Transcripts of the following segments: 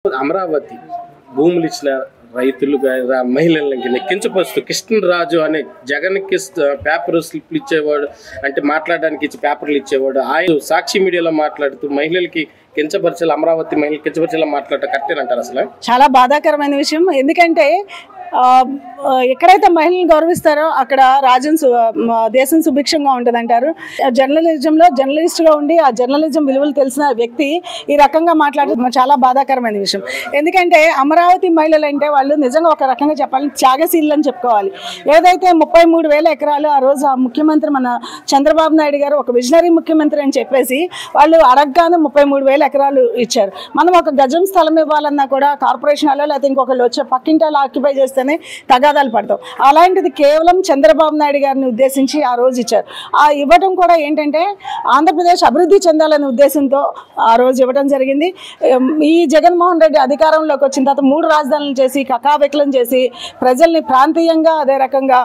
అమరావతి భూములు ఇచ్చిన రైతులు మహిళలకి కించపరుస్తూ కృష్ణరాజు అనే జగన్కి పేపర్ స్లిప్లు ఇచ్చేవాడు, అంటే మాట్లాడడానికి ఇచ్చి పేపర్లు ఇచ్చేవాడు. ఆయన సాక్షి మీడియాలో మాట్లాడుతూ మహిళలకి కించపరిచేలా, అమరావతి మహిళలు కించపరిచేలా మాట్లాడటం కరెక్టే అంటారు? అసలు చాలా బాధాకరమైన విషయం. ఎందుకంటే ఎక్కడైతే మహిళలను గౌరవిస్తారో అక్కడ దేశం సుభిక్షంగా ఉంటుంది అంటారు. జర్నలిజంలో జర్నలిస్ట్గా ఉండి ఆ జర్నలిజం విలువలు తెలిసిన వ్యక్తి ఈ రకంగా మాట్లాడడం చాలా బాధాకరమైన విషయం. ఎందుకంటే అమరావతి మహిళలు అంటే వాళ్ళు నిజంగా ఒక రకంగా చెప్పాలని త్యాగశీలు అని చెప్పుకోవాలి. ఏదైతే 33,000 ఎకరాలు ఆ రోజు ఆ ముఖ్యమంత్రి మన చంద్రబాబు నాయుడు గారు ఒక విజనరీ ముఖ్యమంత్రి అని చెప్పేసి వాళ్ళు అడగగానే 33,000 ఎకరాలు ఇచ్చారు. మనం ఒక గజం స్థలం ఇవ్వాలన్నా కూడా కార్పొరేషన్ అలా లేకపోతే ఇంకొకళ్ళు వచ్చే పక్కింటాలు ఆక్యుపై చేస్తే తగాదాలు పడతాం. అలాంటిది కేవలం చంద్రబాబు నాయుడు గారిని ఉద్దేశించి ఆ రోజు ఇచ్చారు. ఆ ఇవ్వడం కూడా ఏంటంటే ఆంధ్రప్రదేశ్ అభివృద్ధి చెందాలనే ఉద్దేశంతో ఆ రోజు ఇవ్వడం జరిగింది. ఈ జగన్మోహన్ రెడ్డి అధికారంలోకి వచ్చిన తర్వాత 3 రాజధానులు చేసి కకావికలం చేసి ప్రజల్ని ప్రాంతీయంగా అదే రకంగా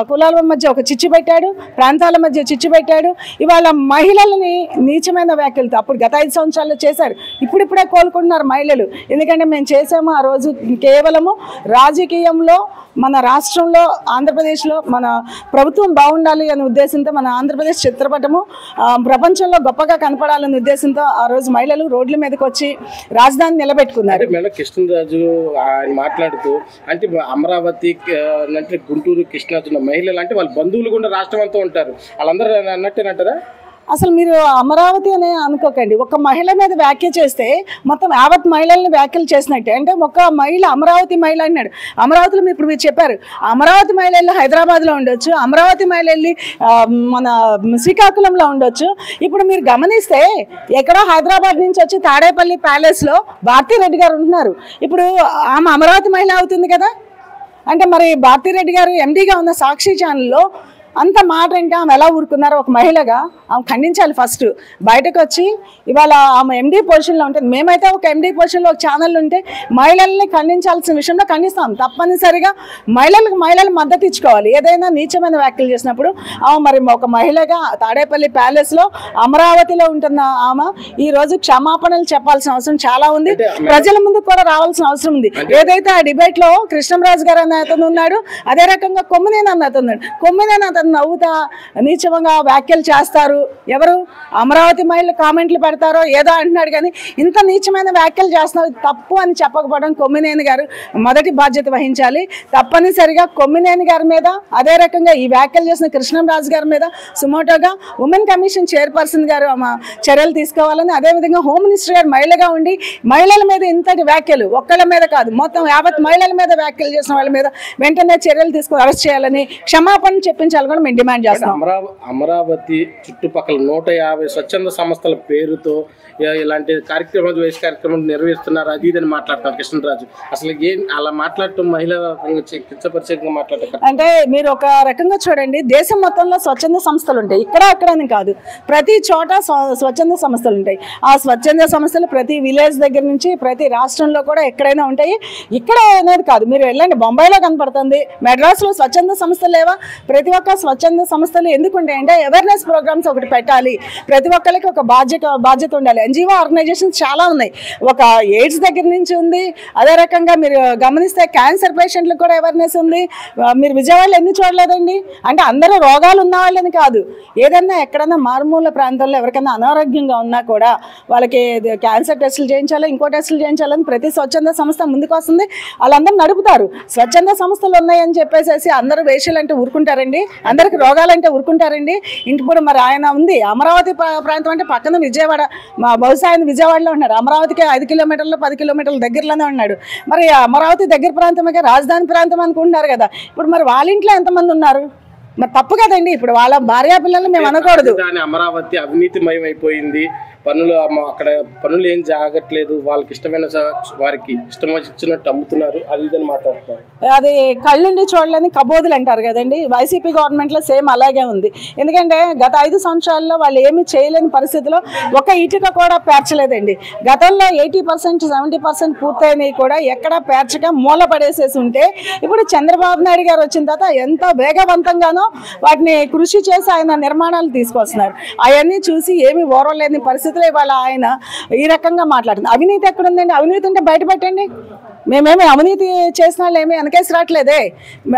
కులాల మధ్య ఒక చిచ్చు పెట్టాడు, ప్రాంతాల మధ్య చిచ్చు పెట్టాడు. ఇవాళ మహిళలని నీచమైన వ్యాఖ్యలతో అప్పుడు గత 5 సంవత్సరాల్లో చేశారు. ఇప్పుడిప్పుడే కోలుకుంటున్నారు మహిళలు. ఎందుకంటే మేము చేసాము ఆ రోజు కేవలము రాజకీయంలో మన రాష్ట్రంలో ఆంధ్రప్రదేశ్లో మన ప్రభుత్వం బాగుండాలి అనే ఉద్దేశంతో మన ఆంధ్రప్రదేశ్ చిత్రపటము ప్రపంచంలో గొప్పగా కనపడాలనే ఉద్దేశంతో ఆ రోజు మహిళలు రోడ్ల మీదకి వచ్చి రాజధాని నిలబెట్టుకున్నారు. కృష్ణరాజు ఆయన మాట్లాడుతూ అంటే అమరావతి అంటే గుంటూరు కృష్ణరాజు మహిళలు అంటే వాళ్ళ బంధువులు కూడా రాష్ట్రం అంతా ఉంటారు, వాళ్ళందరూ అన్నట్టేనంటారా? అసలు మీరు అమరావతి అనే అనుకోకండి. ఒక మహిళ మీద వ్యాఖ్య చేస్తే మొత్తం యావత్ మహిళల్ని వ్యాఖ్యలు చేసినట్టే. అంటే ఒక మహిళ అమరావతి మహిళ అన్నాడు. అమరావతిలో ఇప్పుడు మీరు చెప్పారు అమరావతి మహిళ వెళ్ళి హైదరాబాద్లో ఉండొచ్చు, అమరావతి మహిళ వెళ్ళి మన శ్రీకాకుళంలో ఉండొచ్చు. ఇప్పుడు మీరు గమనిస్తే ఎక్కడో హైదరాబాద్ నుంచి వచ్చి తాడేపల్లి ప్యాలెస్లో భారతీరెడ్డి గారు ఉంటున్నారు. ఇప్పుడు ఆమె అమరావతి మహిళ అవుతుంది కదా. అంటే మరి భారతీరెడ్డి గారు ఎండీగా ఉన్న సాక్షి ఛానల్లో అంత మాట అంటే ఆమె ఎలా ఊరుకున్నారో ఒక మహిళగా ఆమె ఖండించాలి. ఫస్ట్ బయటకు వచ్చి ఇవాళ ఆమె ఎండీ పొజిషన్లో ఉంటుంది. మేమైతే ఒక ఎండీ పొజిషన్లో ఒక ఛానల్ ఉంటే మహిళల్ని ఖండించాల్సిన విషయంలో ఖండిస్తాం. తప్పనిసరిగా మహిళలు మద్దతు ఇచ్చుకోవాలి. ఏదైనా నీచమైన వ్యాఖ్యలు చేసినప్పుడు ఆమె మరి ఒక మహిళగా తాడేపల్లి ప్యాలెస్లో అమరావతిలో ఉంటున్న ఆమె ఈరోజు క్షమాపణలు చెప్పాల్సిన అవసరం చాలా ఉంది. ప్రజల ముందుకు కూడా రావాల్సిన అవసరం ఉంది. ఏదైతే ఆ డిబేట్లో కృష్ణరాజు గారు అన్న అతను ఉన్నాడు, అదే రకంగా కొమ్మినేని అన్న అతను ఉన్నాడు. కొమ్మినేని అతను నవ్వుతా నీచంగా వ్యాఖ్యలు చేస్తారు. ఎవరు అమరావతి మహిళలు కామెంట్లు పెడతారో ఏదో అంటున్నాడు. కానీ ఇంత నీచమైన వ్యాఖ్యలు చేస్తున్నారు తప్పు అని చెప్పకపోవడం కొమ్మినేని గారు మొదటి బాధ్యత వహించాలి. తప్పనిసరిగా కొమ్మినేని గారి మీద అదే రకంగా ఈ వ్యాఖ్యలు చేసిన కృష్ణరాజు గారి మీద సుమోటోగా ఉమెన్ కమిషన్ చైర్పర్సన్ గారు చర్యలు తీసుకోవాలని, అదేవిధంగా హోమ్ మినిస్టర్ గారు మహిళగా ఉండి మహిళల మీద ఇంతటి వ్యాఖ్యలు ఒక్కళ్ళ మీద కాదు మొత్తం యావత్ మహిళల మీద వ్యాఖ్యలు చేసిన వాళ్ళ మీద వెంటనే చర్యలు తీసుకుని అరెస్ట్ చేయాలని, క్షమాపణ చెప్పించాలి కూడా మేము డిమాండ్ చేస్తాం. అమరావతి చుట్టుపక్కల 150 స్వచ్ఛంద సంస్థల పేరుతో ఇలాంటి కార్యక్రమాలు వయసు కార్యక్రమాలు నిర్వహిస్తున్నారు, అది ఇదని మాట్లాడుతున్నారు కృష్ణరాజు. అసలు ఏం అలా మాట్లాడటం మహిళా కించపరిచేంగా మాట్లాడటం అంటే మీరు ఒక రకంగా చూడండి, దేశం మొత్తంలో స్వచ్ఛంద సంస్థలు ఉంటాయి. ఇక్కడ అక్కడని కాదు, ప్రతి చోట స్వచ్ఛంద సంస్థలు ఉంటాయి. ఆ స్వచ్ఛంద సంస్థలు ప్రతి విలేజ్ దగ్గర నుంచి ప్రతి రాష్ట్రంలో కూడా ఎక్కడైనా ఉంటాయి. ఇక్కడ అనేది కాదు, మీరు వెళ్ళండి బొంబాయిలో కనపడుతుంది, మెడ్రాస్లో స్వచ్ఛంద సంస్థలు లేవా? ప్రతి ఒక్క స్వచ్ఛంద సంస్థలు ఎందుకు ఉంటాయంటే అవేర్నెస్ ప్రోగ్రామ్స్ ఒకటి పెట్టాలి, ప్రతి ఒక్కరికి ఒక బాధ్యత ఉండాలి. ఎన్జిఓ ఆర్గనైజేషన్స్ చాలా ఉన్నాయి. ఒక ఎయిడ్స్ దగ్గర నుంచి ఉంది, అదే రకంగా మీరు గమనిస్తే క్యాన్సర్ పేషెంట్లకు కూడా అవేర్నెస్ ఉంది. మీరు విజయవాడలో ఎన్ని చూడలేదండి? అంటే అందరూ రోగాలు ఉన్న వాళ్ళని కాదు, ఏదన్నా ఎక్కడన్నా మారుమూల ప్రాంతాల్లో ఎవరికైనా అనారోగ్యంగా ఉన్నా కూడా వాళ్ళకి క్యాన్సర్ టెస్టులు చేయించాలి, ఇంకో టెస్టులు చేయించాలని ప్రతి స్వచ్ఛంద సంస్థ ముందుకు వస్తుంది. వాళ్ళందరూ నడుపుతారు. స్వచ్ఛంద సంస్థలు ఉన్నాయని చెప్పేసి అందరూ వేషాలంటే ఊరుకుంటారండి? అందరికి రోగాలంటే ఊరుకుంటారండి? ఇప్పుడు మరి ఆయన ఉంది అమరావతి ప్రాంతం అంటే పక్కన విజయవాడ, బహుశా ఆయన విజయవాడలో ఉన్నాడు. అమరావతికి 5 కిలోమీటర్లు 10 కిలోమీటర్ల దగ్గరలోనే ఉన్నాడు. మరి అమరావతి దగ్గర ప్రాంతమే రాజధాని ప్రాంతం అనుకుంటున్నారు కదా. ఇప్పుడు మరి వాళ్ళ ఇంట్లో ఎంతమంది ఉన్నారు? మరి తప్పు కదండి. ఇప్పుడు వాళ్ళ భార్యా పిల్లల్ని మేము అనకూడదు. అమరావతి అవినీతిమయం అయిపోయింది, అక్కడ పనులు ఏం జాగట్లేదు, వాళ్ళకి ఇష్టమైన వారికి ఇష్టం వచ్చినట్టు అమ్ముతున్నారు, అది ఇదని మాట్లాడుతున్నారు. అది కళ్ళుండి చూడలేని కబోదులు అంటారు కదండి. వైసీపీ గవర్నమెంట్లో సేమ్ అలాగే ఉంది. ఎందుకంటే గత 5 సంవత్సరాల్లో వాళ్ళు ఏమీ చేయలేని పరిస్థితిలో ఒక ఇటుక కూడా పేర్చలేదండి. గతంలో 80% 70% పూర్తయినవి కూడా ఎక్కడ పేర్చక మూల పడేసేసి ఉంటే ఇప్పుడు చంద్రబాబు నాయుడు గారు వచ్చిన తర్వాత ఎంతో వేగవంతంగానో వాటిని కృషి చేసి ఆయన నిర్మాణాలు తీసుకొస్తున్నారు. అవన్నీ చూసి ఏమి ఓరలేని పరిస్థితులు ఇవాళ ఆయన ఈ రకంగా మాట్లాడుతుంది. అవినీతి ఎక్కడుందండి? అవినీతి ఉంటే బయటపెట్టండి. మేమేమి అవినీతి చేసిన వాళ్ళు ఏమీ వెనకేసి రావట్లేదే.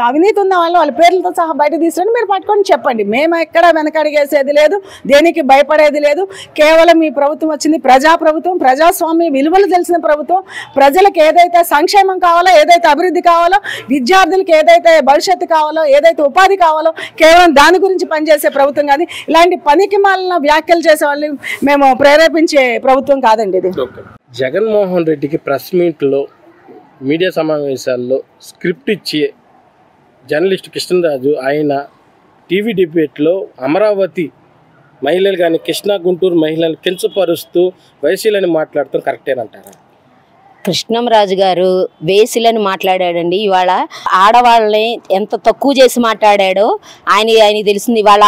అవినీతి ఉన్న వాళ్ళ పేర్లతో సహా బయట తీసుకుని మీరు పట్టుకొని చెప్పండి. మేము ఎక్కడ వెనకడిగేసేది లేదు, దేనికి భయపడేది లేదు. కేవలం ఈ ప్రభుత్వం వచ్చింది ప్రజాప్రభుత్వం, ప్రజాస్వామ్య విలువలు తెలిసిన ప్రభుత్వం. ప్రజలకు ఏదైతే సంక్షేమం కావాలో, ఏదైతే అభివృద్ధి కావాలో, విద్యార్థులకు ఏదైతే భవిష్యత్తు కావాలో, ఏదైతే ఉపాధి కావాలో, కేవలం దాని గురించి పనిచేసే ప్రభుత్వం. కానీ ఇలాంటి పనికి మాలిన వ్యాఖ్యలు చేసే వాళ్ళు మేము ప్రేరేపించే ప్రభుత్వం కాదండి ఇది. జగన్మోహన్ రెడ్డికి ప్రెస్ మీట్లో, మీడియా సమావేశాల్లో స్క్రిప్ట్ ఇచ్చి జర్నలిస్ట్ కృష్ణరాజు ఆయన టీవీ డిబేట్లో అమరావతి మహిళలు కానీ కృష్ణా గుంటూరు మహిళలు కించపరుస్తూ వైసీలని మాట్లాడటం కరెక్టేనంటారా? కృష్ణంరాజు గారు వేసిలని మాట్లాడాడండి. ఇవాళ ఆడవాళ్ళని ఎంత తక్కువ చేసి మాట్లాడాడో ఆయనకి తెలిసింది. ఇవాళ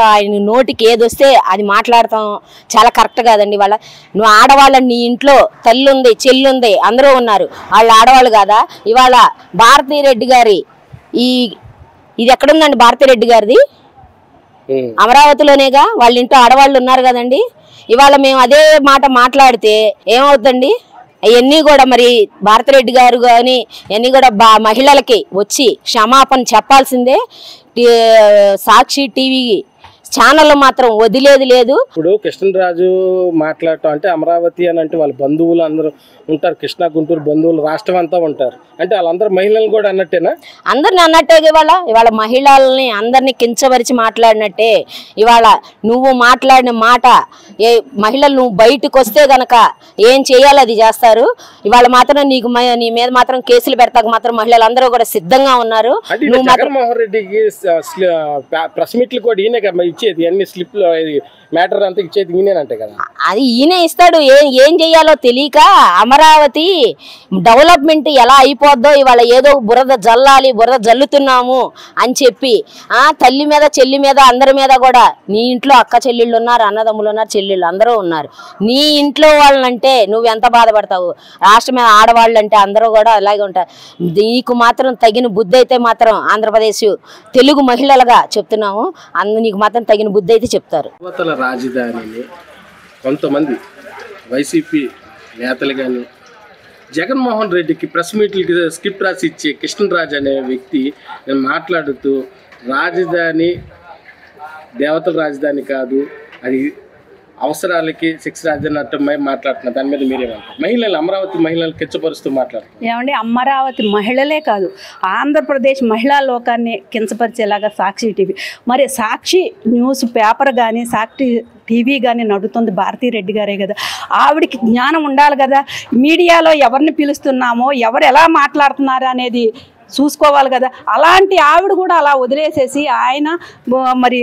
ఆయన నోటికి ఏదొస్తే అది మాట్లాడతాం చాలా కరెక్ట్ కాదండి. ఇవాళ నువ్వు ఆడవాళ్ళని, నీ ఇంట్లో తల్లి ఉంది, చెల్లి ఉంది, అందరూ ఉన్నారు, వాళ్ళు ఆడవాళ్ళు కాదా? ఇవాళ భారతీరెడ్డి గారి ఇది ఎక్కడుందండి? భారతీరెడ్డి గారిది అమరావతిలోనేగా, వాళ్ళ ఇంట్లో ఆడవాళ్ళు ఉన్నారు కదండి. ఇవాళ మేము అదే మాట మాట్లాడితే ఏమవుతుందండి? అవన్నీ కూడా మరి భారతిరెడ్డి గారు కానీ అవన్నీ కూడా మహిళలకి వచ్చి క్షమాపణ చెప్పాల్సిందే. సాక్షి టీవీ ఛానల్లో మాత్రం వదిలేది లేదు. ఇప్పుడు కృష్ణరాజు మాట్లాడటం అంటే అమరావతి అని అంటే వాళ్ళ బంధువులు అందరూ ఉంటారు, కృష్ణా గుంటూరు బంధువులు రాష్ట్రం అంతా ఉంటారు అంటే వాళ్ళందరూ మహిళలు కూడా అన్నట్టేనా? అందరిని అన్నట్టే. ఇవాళ మహిళల్ని అందరినీ కించవరిచి మాట్లాడినట్టే. ఇవాళ నువ్వు మాట్లాడిన మాట మహిళలు నువ్వు బయటకు వస్తే గనక ఏం చేయాలో అది చేస్తారు. ఇవాళ మాత్రం నీ మీద మాత్రం కేసులు పెడతాక మాత్రం మహిళలు అందరూ కూడా సిద్ధంగా ఉన్నారు. జగన్మోహన్ రెడ్డికి ప్రెస్ మీట్లు కూడా ఈయన ఇచ్చేది, అన్ని స్లిప్ మ్యాటర్ అంతా ఇచ్చేది ఈయనంటే కదా. అది ఈయనే ఇస్తాడు. ఏం చెయ్యాలో తెలియక అమరావతి డెవలప్మెంట్ ఎలా అయిపోద్దో ఇవాళ ఏదో బురద జల్లాలి, బురద జల్లుతున్నాము అని చెప్పి తల్లి మీద, చెల్లి మీద, అందరి మీద కూడా నీ ఇంట్లో అక్క చెల్లెళ్ళు ఉన్నారు, అన్నదమ్ములు ఉన్నారు, చెల్లెళ్ళు అందరూ ఉన్నారు. నీ ఇంట్లో వాళ్ళంటే నువ్వు ఎంత బాధపడతావు? రాష్ట్రం మీద ఆడవాళ్ళు అంటే అందరూ కూడా అలాగే ఉంటారు. నీకు మాత్రం తగిన బుద్ధి అయితే మాత్రం ఆంధ్రప్రదేశ్ తెలుగు మహిళలుగా చెప్తున్నాము, నీకు మాత్రం తగిన బుద్ధి అయితే చెప్తారు. రాజధానిని కొంతమంది వైసీపీ నేతలు కానీ జగన్మోహన్ రెడ్డికి ప్రెస్ మీట్లకి స్క్రిప్ట్ రాసి ఇచ్చే కృష్ణరాజు అనే వ్యక్తి నేను మాట్లాడుతూ రాజధాని దేవతల రాజధాని కాదు, అది అవసరాలకి సెక్స్ రాజధాని అట్టమై మాట్లాడుతున్నా. దాని మీద మీరేమంటారు? మహిళలు, అమరావతి మహిళలు కించపరుస్తూ మాట్లాడుతున్నారు. ఏమండి, అమరావతి మహిళలే కాదు ఆంధ్రప్రదేశ్ మహిళా లోకాన్ని కించపరిచేలాగా సాక్షి టీవీ, మరి సాక్షి న్యూస్ పేపర్ కానీ సాక్షి టీవీ కానీ నడుతుంది భారతీరెడ్డి గారే కదా. ఆవిడికి జ్ఞానం ఉండాలి కదా. మీడియాలో ఎవరిని పిలుస్తున్నామో, ఎవరు ఎలా మాట్లాడుతున్నారో అనేది చూసుకోవాలి కదా. అలాంటి ఆవిడ కూడా అలా వదిలేసేసి ఆయన మరి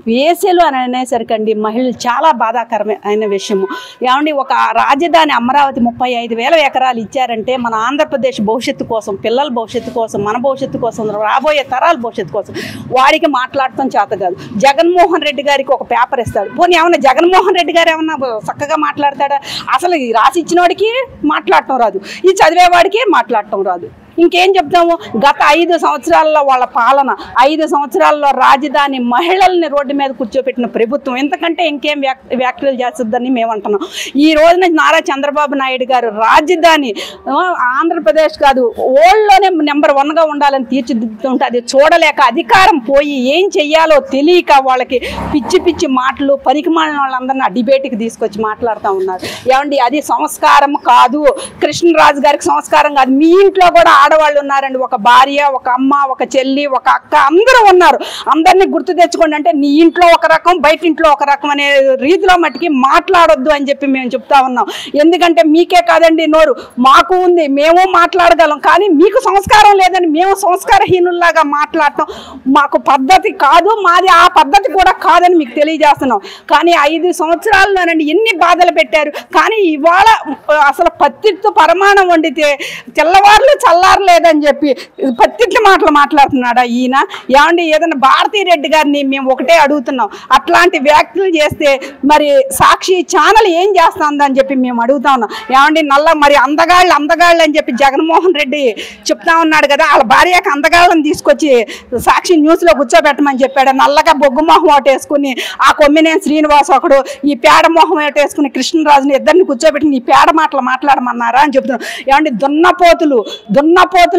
వేసేలు అని అనేసరికండి మహిళలు చాలా బాధాకరమైన విషయము. ఏమండి, ఒక రాజధాని అమరావతి 35,000 ఎకరాలు ఇచ్చారంటే మన ఆంధ్రప్రదేశ్ భవిష్యత్తు కోసం, పిల్లల భవిష్యత్తు కోసం, మన భవిష్యత్తు కోసం, రాబోయే తరాల భవిష్యత్తు కోసం వాడికి మాట్లాడటం చేత కాదు. జగన్మోహన్ రెడ్డి గారికి ఒక పేపర్ ఇస్తాడు, పోనీ ఏమన్నా జగన్మోహన్ రెడ్డి గారు ఏమన్నా చక్కగా మాట్లాడతాడా? అసలు రాసి ఇచ్చిన వాడికి మాట్లాడటం రాదు, ఈ చదివేవాడికి మాట్లాడటం రాదు. ఇంకేం చెప్తాము? గత 5 సంవత్సరాల్లో వాళ్ళ పాలన, 5 సంవత్సరాల్లో రాజధాని మహిళల్ని రోడ్డు మీద కూర్చోపెట్టిన ప్రభుత్వం ఎంతకంటే ఇంకేం వ్యాఖ్యలు చేస్తుందని మేము అంటున్నాం. ఈ రోజున నారా చంద్రబాబు నాయుడు గారు రాజధాని ఆంధ్రప్రదేశ్ కాదు ఓల్డ్లోనే నెంబర్ 1గా ఉండాలని తీర్చిదిద్దుతుంటే అది చూడలేక అధికారం పోయి ఏం చెయ్యాలో తెలియక వాళ్ళకి పిచ్చి పిచ్చి మాటలు, పనికిమాలిన వాళ్ళందరినీ డిబేట్కి తీసుకొచ్చి మాట్లాడుతూ ఉన్నారు. ఏమండి, అది సంస్కారం కాదు. కృష్ణరాజు గారికి సంస్కారం కాదు. మీ ఇంట్లో కూడా ఆడవాళ్ళు ఉన్నారండి, ఒక భార్య, ఒక అమ్మ, ఒక చెల్లి, ఒక అక్క, అందరూ ఉన్నారు. అందరినీ గుర్తు తెచ్చుకోండి. అంటే నీ ఇంట్లో ఒక రకం, బయట ఇంట్లో ఒక రకం అనే రీతిలో మట్టికి మాట్లాడొద్దు అని చెప్పి మేము చెప్తా ఉన్నాం. ఎందుకంటే మీకే కాదండి నోరు, మాకు ఉంది, మేము మాట్లాడగలం. కానీ మీకు సంస్కారం లేదని మేము సంస్కారహీనుల్లాగా మాట్లాడటం మాకు పద్ధతి కాదు, మాది ఆ పద్ధతి కూడా కాదని మీకు తెలియజేస్తున్నాం. కానీ 5 సంవత్సరాల్లోనండి ఎన్ని బాధలు పెట్టారు. కానీ ఇవాళ అసలు పత్తితో పరమాణం వండితే తెల్లవారులు చల్లారు లేదని చెప్పి పత్తిట్ల మాటలు మాట్లాడుతున్నాడా ఈయన? ఏమండి ఏదైనా భారతీ రెడ్డి గారిని మేము ఒకటే అడుగుతున్నాం, అట్లాంటి వ్యాఖ్యలు చేస్తే మరి సాక్షి ఛానల్ ఏం చేస్తుందని చెప్పి మేము అడుగుతా ఉన్నాం. ఏమండి మరి అందగాళ్ళు అని చెప్పి జగన్మోహన్ రెడ్డి చెప్తా ఉన్నాడు కదా, వాళ్ళ భార్యకు అందగాళ్ళని తీసుకొచ్చి సాక్షి న్యూస్లో కూర్చోబెట్టమని చెప్పాడు. నల్లగా బొగ్గు మొహం ఒకటి వేసుకుని ఆ కొమ్మినేని శ్రీనివాస్ ఒకడు, ఈ పేడ మొహం ఒకటి వేసుకుని కృష్ణరాజుని ఇద్దరిని కూర్చోబెట్టి ఈ పేడ మాటలు మాట్లాడమన్నారా అని చెప్తున్నాం. ఏమంటే దున్నపోతులు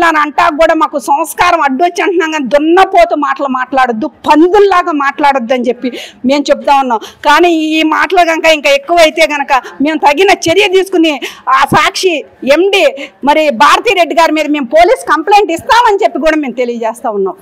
అని అంటా కూడా మాకు సంస్కారం అడ్డొచ్చి అంటున్నాం, కానీ దున్నపోతు మాటలు మాట్లాడొద్దు, పందుల్లాగా మాట్లాడొద్దు అని చెప్పి మేము చెప్తా ఉన్నాం. కానీ ఈ మాటలు కనుక ఇంకా ఎక్కువైతే కనుక మేము తగిన చర్య తీసుకుని ఆ సాక్షి ఎండి మరి భారతీ రెడ్డి గారి మీద మేము పోలీస్ కంప్లైంట్ ఇస్తామని చెప్పి కూడా మేము తెలియజేస్తా ఉన్నాం.